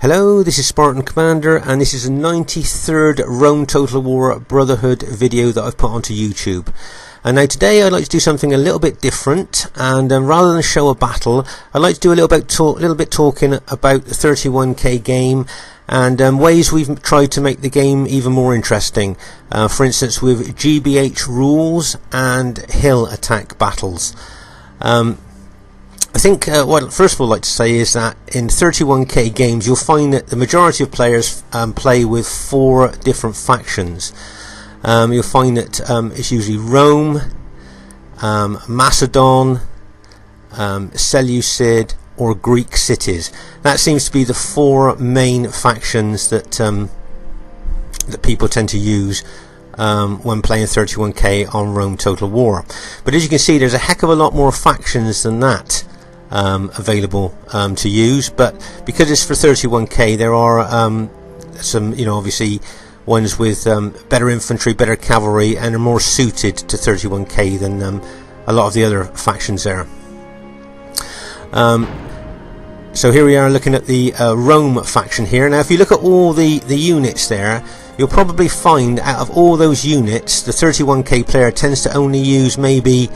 Hello, this is Spartan Commander, and this is a 93rd Rome Total War Brotherhood video that I've put onto YouTube. And now today I'd like to do something a little bit different, and rather than show a battle, I'd like to do a little bit talking about the 31k game and ways we've tried to make the game even more interesting. For instance, with G.B.H rules and hill attack battles. I think what I'd first of all like to say is that in 31k games you'll find that the majority of players play with 4 different factions. You'll find that it's usually Rome, Macedon, Seleucid or Greek cities. That seems to be the 4 main factions that that people tend to use when playing 31k on Rome Total War. But as you can see, there's a heck of a lot more factions than that available to use, but because it's for 31k there are some, obviously ones with better infantry, better cavalry, and are more suited to 31k than a lot of the other factions there. So here we are looking at the Rome faction here. Now if you look at all the units there, you'll probably find out of all those units the 31k player tends to only use maybe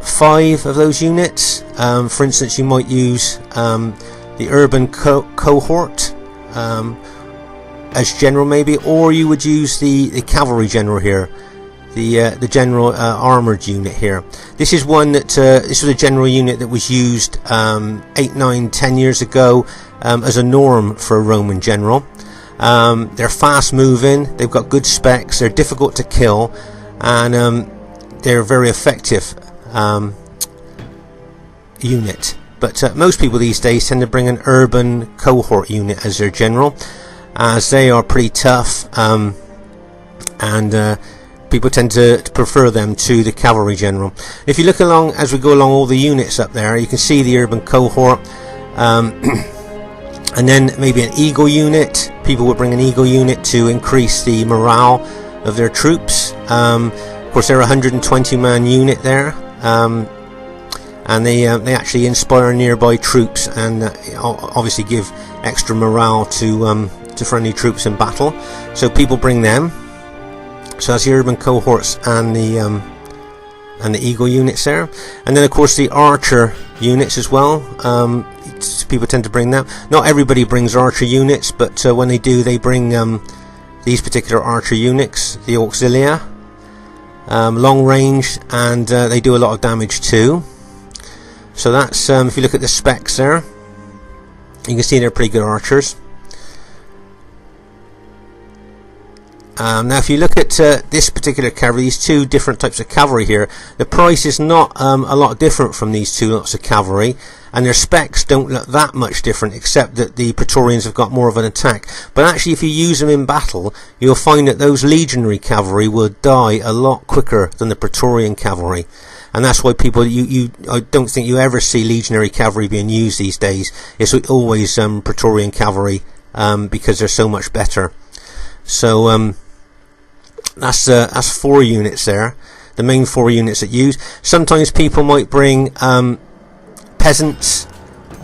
5 of those units. For instance, you might use the urban cohort as general maybe, or you would use the cavalry general here, the general armored unit here. This is one that this was a general unit that was used 8, 9, 10 years ago as a norm for a Roman general. They're fast moving, they've got good specs, they're difficult to kill, and they're very effective unit. But most people these days tend to bring an urban cohort unit as their general, as they are pretty tough, and people tend to prefer them to the cavalry general. If you look along as we go along all the units up there, you can see the urban cohort, and then maybe an eagle unit. People would bring an eagle unit to increase the morale of their troops. Of course, they're a 120-man unit there, and they actually inspire nearby troops and obviously give extra morale to friendly troops in battle. So people bring them. So that's the urban cohorts and the eagle units there, and then of course the archer units as well. People tend to bring them. Not everybody brings archer units, but when they do, they bring these particular archer units, the auxilia, long range, and they do a lot of damage too. So that's if you look at the specs there, you can see they're pretty good archers. Now if you look at this particular cavalry, these 2 different types of cavalry here, the price is not a lot different from these 2 lots of cavalry, and their specs don't look that much different, except that the Praetorians have got more of an attack. But actually if you use them in battle, you'll find that those legionary cavalry will die a lot quicker than the Praetorian cavalry. And that's why people, I don't think you ever see legionary cavalry being used these days. It's always Praetorian cavalry, because they're so much better. So that's 4 units there, the main 4 units that use. Sometimes people might bring peasants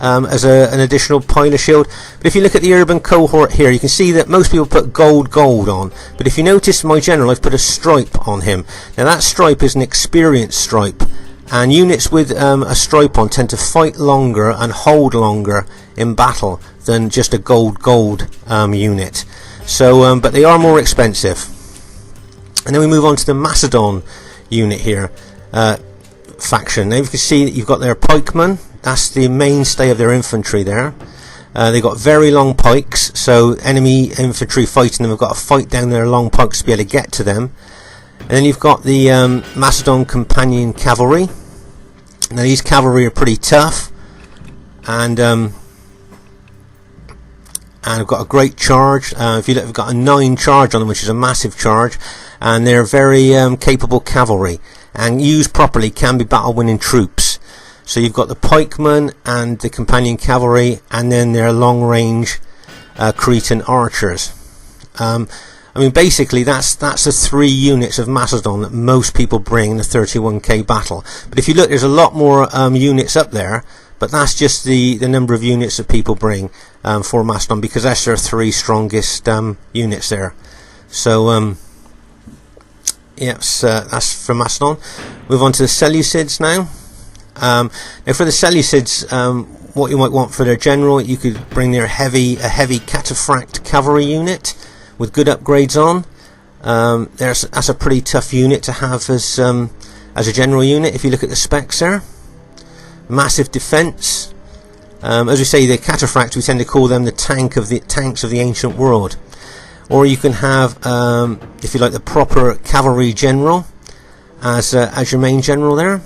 as an additional pile of shield. But if you look at the urban cohort here, you can see that most people put gold on. But if you notice my general, I've put a stripe on him. Now that stripe is an experience stripe, and units with a stripe on tend to fight longer and hold longer in battle than just a gold unit. So but they are more expensive. And then we move on to the Macedon unit here, faction. Now you can see that you've got their pikemen. That's the mainstay of their infantry there. They've got very long pikes, so enemy infantry fighting them have got to fight down their long pikes to be able to get to them. And then you've got the Macedon companion cavalry. Now these cavalry are pretty tough, and have got a great charge. If you look, they've got a 9 charge on them, which is a massive charge, and they're very capable cavalry, and used properly can be battle-winning troops. So you've got the pikemen and the companion cavalry, and then their long-range Cretan archers. I mean, basically that's the 3 units of Macedon that most people bring in the 31k battle. But if you look, there's a lot more units up there, but that's just the number of units that people bring for Macedon, because that's their 3 strongest units there. So yes, that's for Macedon. Move on to the Seleucids now. Now for the Seleucids, what you might want for their general, you could bring their a heavy cataphract cavalry unit with good upgrades on. That's a pretty tough unit to have as a general unit. If you look at the specs there, massive defense. As we say, the cataphracts, we tend to call them the tanks of the ancient world. Or you can have, if you like, the proper cavalry general as your main general there.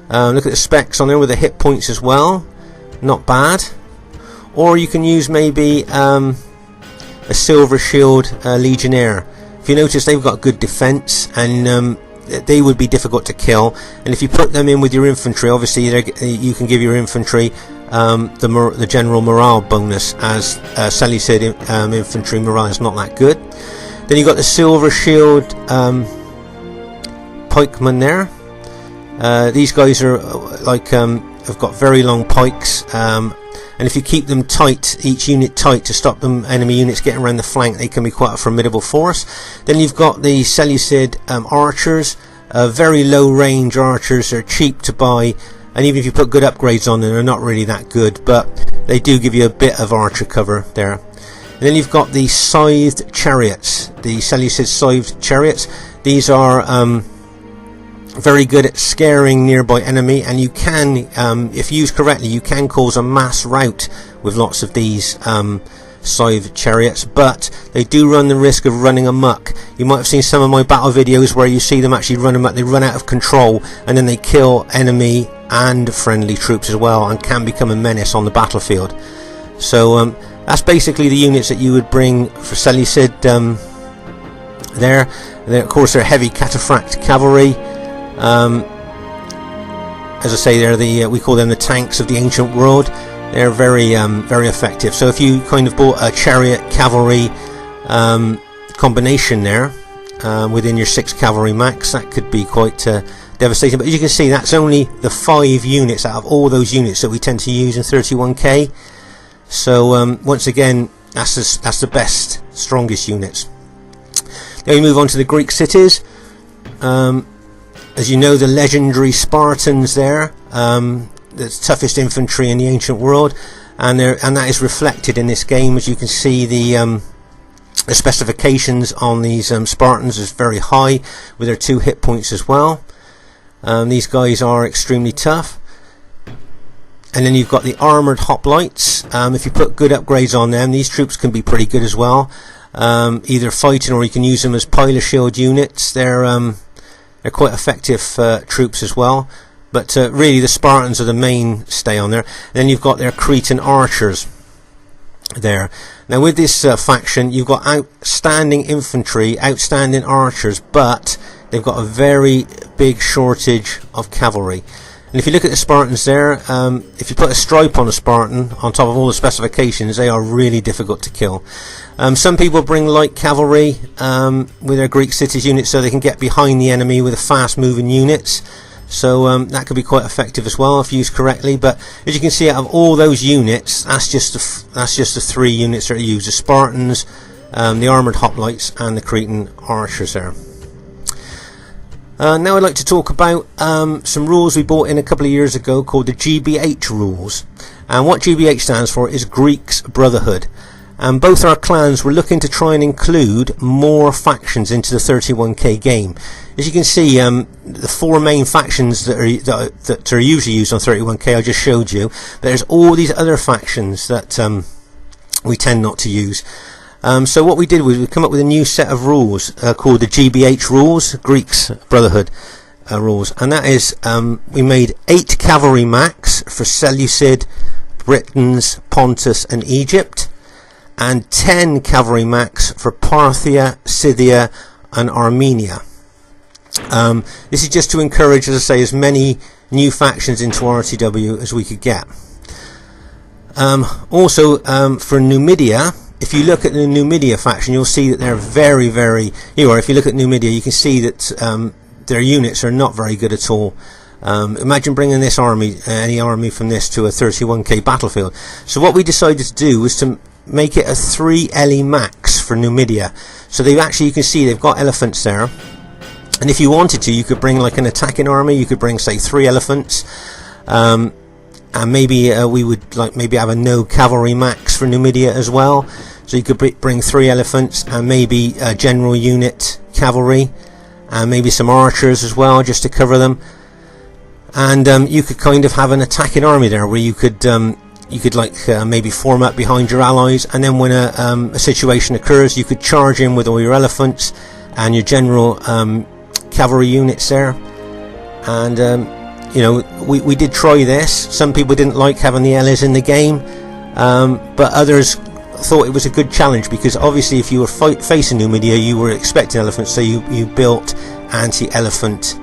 Look at the specs on there with the hit points as well, not bad. Or you can use maybe a silver shield legionnaire. If you notice, they've got good defense, and they would be difficult to kill. And if you put them in with your infantry, obviously you can give your infantry the general morale bonus, as Seleucid infantry morale is not that good. Then you've got the silver shield pikemen there. These guys are like have got very long pikes, and if you keep them tight, each unit tight, to stop them enemy units getting around the flank, they can be quite a formidable force. Then you've got the Seleucid archers, very low range archers. They're cheap to buy, and even if you put good upgrades on them, they're not really that good, but they do give you a bit of archer cover there. And then you've got the scythed chariots, the Seleucid scythed chariots. These are very good at scaring nearby enemy, and you can, if used correctly, you can cause a mass rout with lots of these scythed chariots, but they do run the risk of running amok. You might have seen some of my battle videos where you see them actually run amok. They run out of control, and then they kill enemy and friendly troops as well, and can become a menace on the battlefield. So that's basically the units that you would bring for Seleucid there. Of course, they're heavy cataphract cavalry. As I say, they're we call them the tanks of the ancient world. They're very effective. So if you kind of bought a chariot cavalry combination there within your 6 cavalry max, that could be quite devastating. But as you can see, that's only the 5 units out of all those units that we tend to use in 31k. So once again, that's the best, strongest units. Then we move on to the Greek cities. As you know, the legendary Spartans there, the toughest infantry in the ancient world, and that is reflected in this game. As you can see, the specifications on these Spartans is very high, with their 2 hit points as well. These guys are extremely tough. And then you've got the armoured hoplites. If you put good upgrades on them, these troops can be pretty good as well. Either fighting, or you can use them as pilot shield units. They're quite effective troops as well, but really the Spartans are the mainstay on there. And then you've got their Cretan archers there. Now with this faction, you've got outstanding infantry, outstanding archers, but they've got a very big shortage of cavalry. And if you look at the Spartans there, if you put a stripe on a Spartan on top of all the specifications, they are really difficult to kill. Some people bring light cavalry with their Greek cities units, so they can get behind the enemy with the fast moving units. So that could be quite effective as well if used correctly. But as you can see, out of all those units, that's just the 3 units that are used: the Spartans, the armoured hoplites, and the Cretan archers there. Now I'd like to talk about some rules we bought in a couple of years ago called the G.B.H rules. And what G.B.H stands for is Greeks Brotherhood. And both our clans were looking to try and include more factions into the 31k game. As you can see, the 4 main factions that are usually used on 31k I just showed you. But there's all these other factions that we tend not to use. So what we did was we come up with a new set of rules called the G.B.H rules, Greeks Brotherhood rules, and that is we made 8 cavalry max for Seleucid, Britons, Pontus and Egypt, and 10 cavalry max for Parthia, Scythia and Armenia. This is just to encourage, as I say, as many new factions into RTW as we could get. Also for Numidia, if you look at the Numidia faction, you'll see that they're very, very... if you look at Numidia, you can see that their units are not very good at all. Imagine bringing this army, any army from this, to a 31k battlefield. So what we decided to do was to make it a 3 ele max for Numidia. So they've actually, you can see they've got elephants there, and if you wanted to, you could bring like an attacking army. You could bring, say, 3 elephants, and maybe we would like maybe have a no cavalry max for Numidia as well. So you could bring 3 elephants and maybe a general unit cavalry, and maybe some archers as well, just to cover them. And you could kind of have an attacking army there, where you could like maybe form up behind your allies, and then when a situation occurs, you could charge in with all your elephants and your general cavalry units there. And you know, we did try this. Some people didn't like having the L's in the game, but others thought it was a good challenge, because obviously if you were facing Numidia, you were expecting elephants, so you built anti-elephant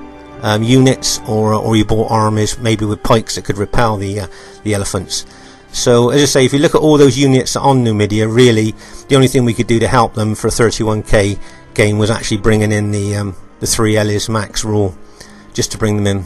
units, or you bought armies maybe with pikes that could repel the elephants. So as I say, if you look at all those units on Numidia, really the only thing we could do to help them for a 31k game was actually bringing in the 3 Elis max rule, just to bring them in.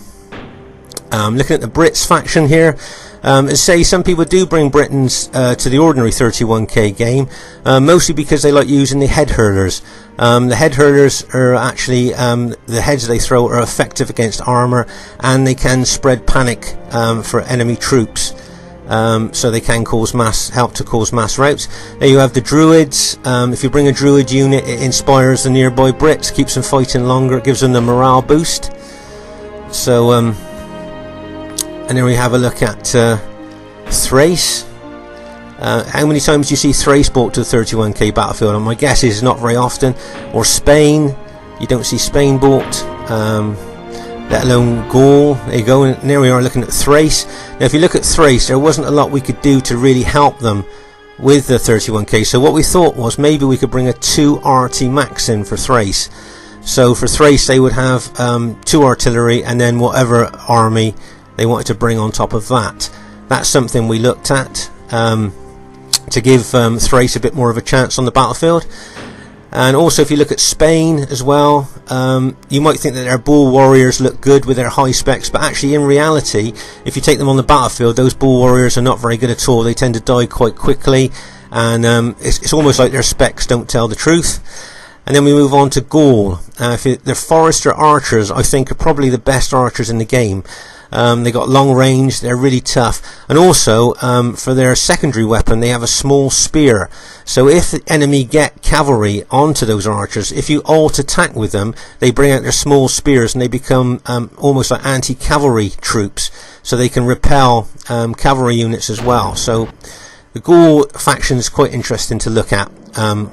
Looking at the Brits faction here, as I say, some people do bring Britons to the ordinary 31k game, mostly because they like using the head hurlers. The head hurlers are actually, the heads they throw are effective against armour, and they can spread panic for enemy troops. So they can help to cause mass routes. There you have the druids. If you bring a druid unit, it inspires the nearby Brits, keeps them fighting longer, it gives them the morale boost. So and then we have a look at Thrace. How many times do you see Thrace brought to the 31k battlefield? And my guess is not very often. Or Spain, you don't see Spain bought, let alone Gaul. There you go, and there we are looking at Thrace. Now if you look at Thrace, there wasn't a lot we could do to really help them with the 31k, so what we thought was maybe we could bring a 2 RT max in for Thrace. So for Thrace they would have 2 artillery, and then whatever army they wanted to bring on top of that. That's something we looked at to give Thrace a bit more of a chance on the battlefield. And also if you look at Spain as well, you might think that their bull warriors look good with their high specs, but actually in reality, if you take them on the battlefield, those bull warriors are not very good at all. They tend to die quite quickly, and it's almost like their specs don't tell the truth. And then we move on to Gaul. The Forester archers, I think, are probably the best archers in the game. They got long range, they're really tough, and also for their secondary weapon they have a small spear. So if the enemy get cavalry onto those archers, if you alt attack with them, they bring out their small spears and they become almost like anti-cavalry troops, so they can repel cavalry units as well. So the Gaul faction is quite interesting to look at, and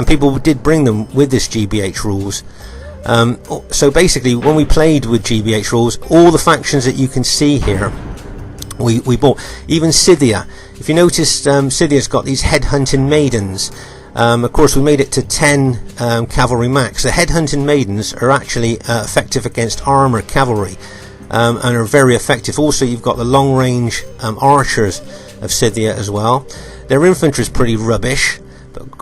people did bring them with this G.B.H rules. So basically when we played with G.B.H rules, all the factions that you can see here we bought. Even Scythia, if you notice, Scythia's got these headhunting maidens. Of course we made it to 10 cavalry max. The headhunting maidens are actually effective against armour cavalry, and are very effective. Also you've got the long range archers of Scythia as well. Their infantry is pretty rubbish,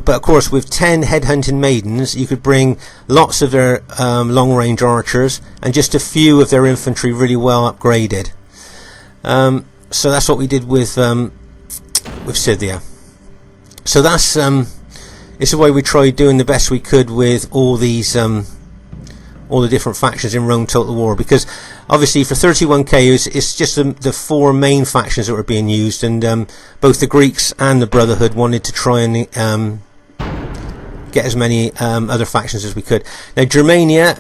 but of course with 10 headhunting maidens you could bring lots of their long range archers and just a few of their infantry really well upgraded. So that's what we did with Scythia. So that's it's the way we tried doing the best we could with all these all the different factions in Rome Total War, because obviously for 31k it's just the 4 main factions that were being used, and both the Greeks and the Brotherhood wanted to try and get as many other factions as we could. Now Germania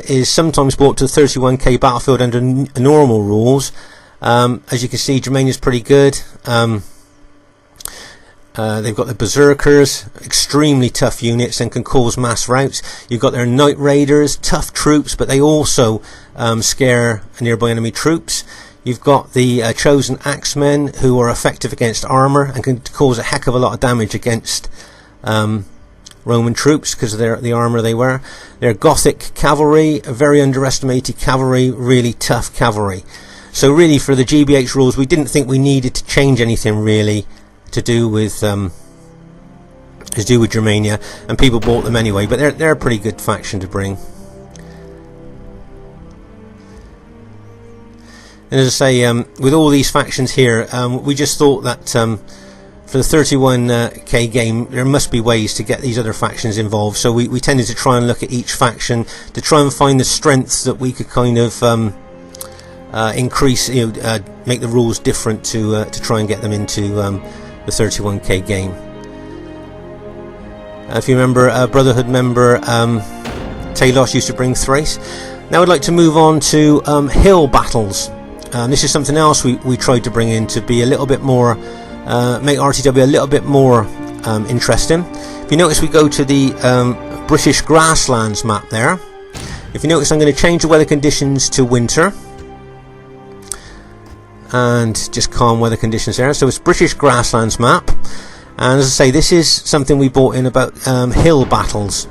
is sometimes brought to the 31k battlefield under normal rules. As you can see, Germania is pretty good. They've got the Berserkers, extremely tough units and can cause mass routes. You've got their Night Raiders, tough troops, but they also scare nearby enemy troops. You've got the Chosen Axemen, who are effective against armour and can cause a heck of a lot of damage against Roman troops because of the armour they wear. They're Gothic cavalry, very underestimated cavalry, really tough cavalry. So really for the G.B.H rules we didn't think we needed to change anything really to do with Germania, and people bought them anyway, but they're a pretty good faction to bring. And as I say, with all these factions here, we just thought that for the 31k game, there must be ways to get these other factions involved. So we tended to try and look at each faction to try and find the strengths that we could kind of increase, make the rules different to try and get them into the 31k game. If you remember, Brotherhood member Talos used to bring Thrace. Now I'd like to move on to hill battles. This is something else we tried to bring in to be a little bit more, make RTW a little bit more interesting. If you notice, we go to the British grasslands map there. If you notice, I'm going to change the weather conditions to winter and just calm weather conditions there. So it's British grasslands map, and as I say, this is something we brought in about hill battles.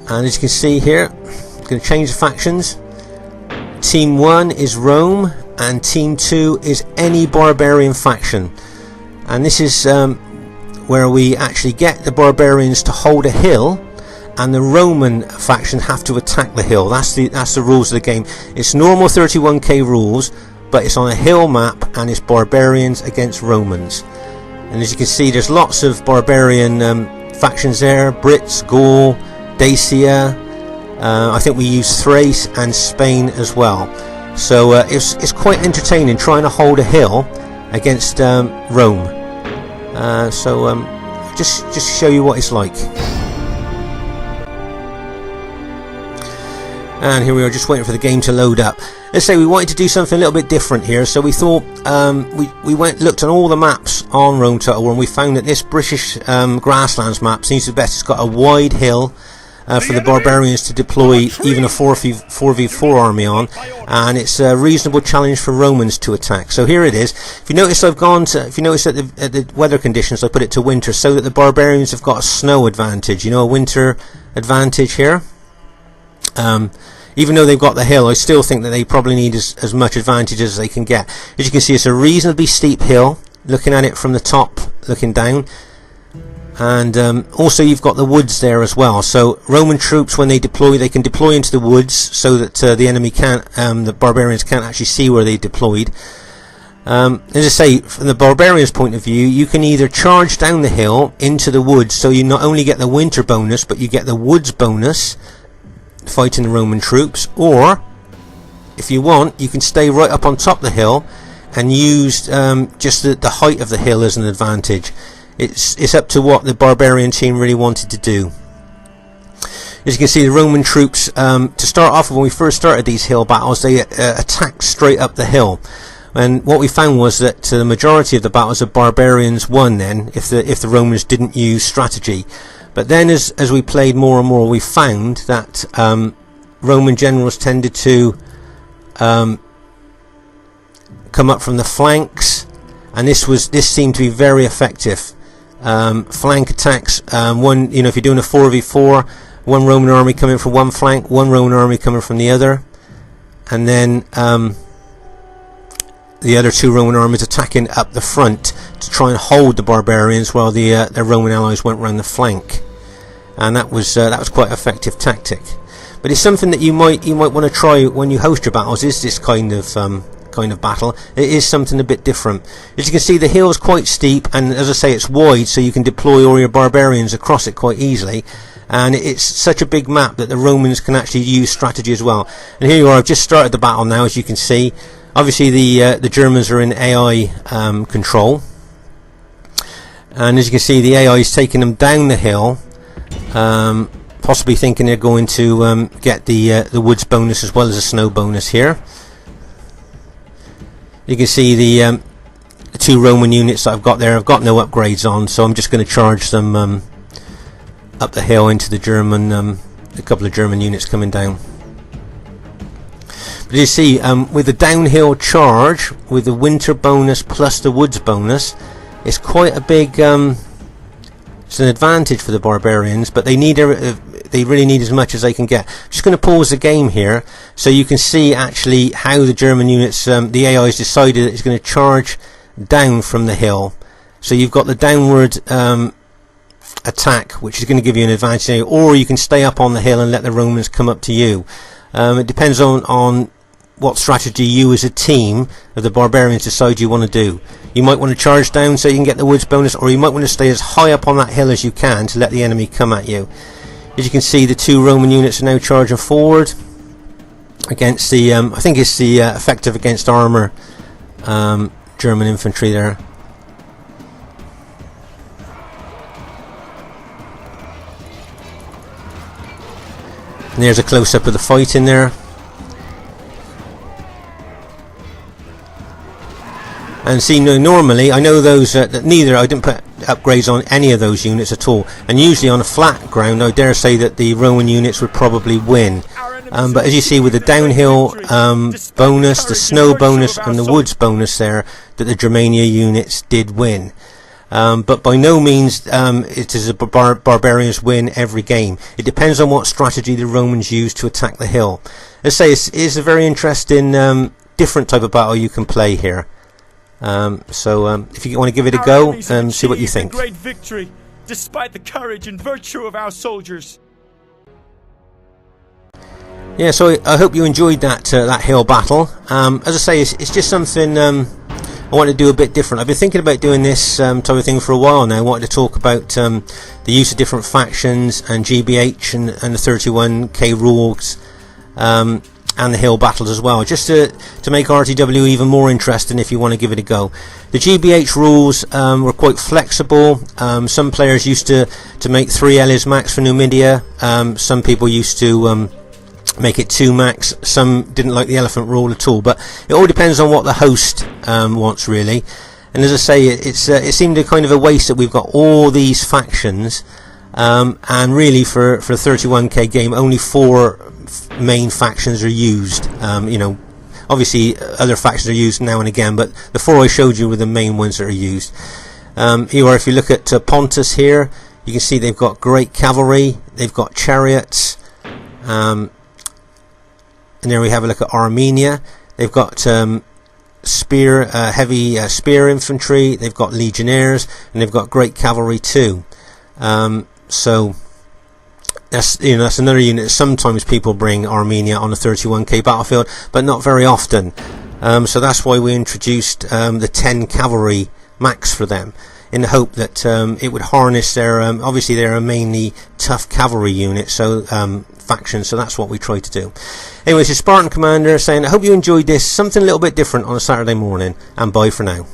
And as you can see here, I'm going to change the factions. Team 1 is Rome, and Team 2 is any barbarian faction. And this is where we actually get the barbarians to hold a hill, and the Roman faction have to attack the hill. That's the rules of the game. It's normal 31k rules, but it's on a hill map, and it's barbarians against Romans. And as you can see, there's lots of barbarian factions there: Brits, Gaul, Dacia. I think we use Thrace and Spain as well. So it's quite entertaining trying to hold a hill against Rome. Just show you what it's like. And here we are, just waiting for the game to load up. Let's say we wanted to do something a little bit different here, so we thought we looked at all the maps on Rome Total War, and we found that this British grasslands map seems the best. It's got a wide hill for the barbarians to deploy even a 4v4 army on, and it's a reasonable challenge for Romans to attack. So here it is. If you notice, at the weather conditions, I put it to winter so that the barbarians have got a snow advantage, a winter advantage here. Even though they've got the hill, I still think that they probably need as much advantage as they can get. As you can see, it's a reasonably steep hill, looking at it from the top, looking down. And also you've got the woods there as well. So Roman troops, when they deploy, they can deploy into the woods so that the enemy can't, the barbarians can't actually see where they deployed. As I say, from the barbarians' point of view, you can either charge down the hill into the woods, so you not only get the winter bonus, but you get the woods bonus fighting the Roman troops, or if you want, you can stay right up on top of the hill and use just the height of the hill as an advantage. It's up to what the barbarian team really wanted to do. As you can see, the Roman troops, to start off, when we first started these hill battles, they attacked straight up the hill, and what we found was that the majority of the battles, the barbarians won then if the Romans didn't use strategy. But then as we played more and more, we found that Roman generals tended to come up from the flanks, and this seemed to be very effective. Flank attacks, if you're doing a 4v4, one Roman army coming from one flank, one Roman army coming from the other, and then the other two Roman armies attacking up the front to try and hold the barbarians while their Roman allies went round the flank. And that was quite an effective tactic. But it's something that you might want to try when you host your battles. Is this kind of battle? It is something a bit different. As you can see, the hill is quite steep, and as I say, it's wide, so you can deploy all your barbarians across it quite easily. And it's such a big map that the Romans can actually use strategy as well. And here you are. I've just started the battle now, as you can see. Obviously, the Germans are in AI control, and as you can see, the AI is taking them down the hill. Possibly thinking they're going to get the woods bonus as well as a snow bonus here. You can see the two Roman units that I've got there. I've got no upgrades on, so I'm just going to charge them up the hill into the German, a couple of German units coming down. But you see, with the downhill charge, with the winter bonus plus the woods bonus, it's quite a big. It's an advantage for the barbarians, but they really need as much as they can get. I'm just going to pause the game here so you can see actually how the German units, the AI has decided that it's going to charge down from the hill. So you've got the downward attack, which is going to give you an advantage, or you can stay up on the hill and let the Romans come up to you. It depends on what strategy you as a team of the barbarians decide you want to do. You might want to charge down so you can get the woods bonus, or you might want to stay as high up on that hill as you can to let the enemy come at you. As you can see, the 2 Roman units are now charging forward against the I think it's the effective against armour German infantry there. And there's a close-up of the fight in there. And see, normally I know those that I didn't put upgrades on any of those units at all, and usually on a flat ground I dare say that the Roman units would probably win, but as you see with the downhill bonus, the snow bonus and the woods bonus there, that the Germania units did win. But by no means it is a barbarians win every game. It depends on what strategy the Romans use to attack the hill. Let's say it's a very interesting different type of battle you can play here. So if you want to give it a go and see what you think. Great victory, despite the courage and virtue of our soldiers. Yeah, so I hope you enjoyed that that hill battle. As I say, it's just something I want to do a bit different. I've been thinking about doing this type of thing for a while now. I wanted to talk about the use of different factions and G.B.H. and the 31k rules. And the hill battles as well, just to make RTW even more interesting if you want to give it a go. The G.B.H. rules were quite flexible. Some players used to make 3 Elis max for Numidia. Some people used to make it 2 max. Some didn't like the elephant rule at all, but it all depends on what the host wants really. And as I say, it seemed a kind of a waste that we've got all these factions, and really for a 31k game only 4 main factions are used. Obviously other factions are used now and again, but the 4 I showed you were the main ones that are used. Here, if you look at Pontus here, you can see they've got great cavalry, they've got chariots, and there we have a look at Armenia. They've got heavy spear infantry, they've got legionnaires, and they've got great cavalry too. So that's another unit that sometimes people bring Armenia on a 31k battlefield, but not very often. So that's why we introduced the 10 cavalry max for them, in the hope that it would harness their obviously they're a mainly tough cavalry unit, so faction, so that's what we try to do. Anyways, it's Spartan Commander saying I hope you enjoyed this, something a little bit different on a Saturday morning, and bye for now.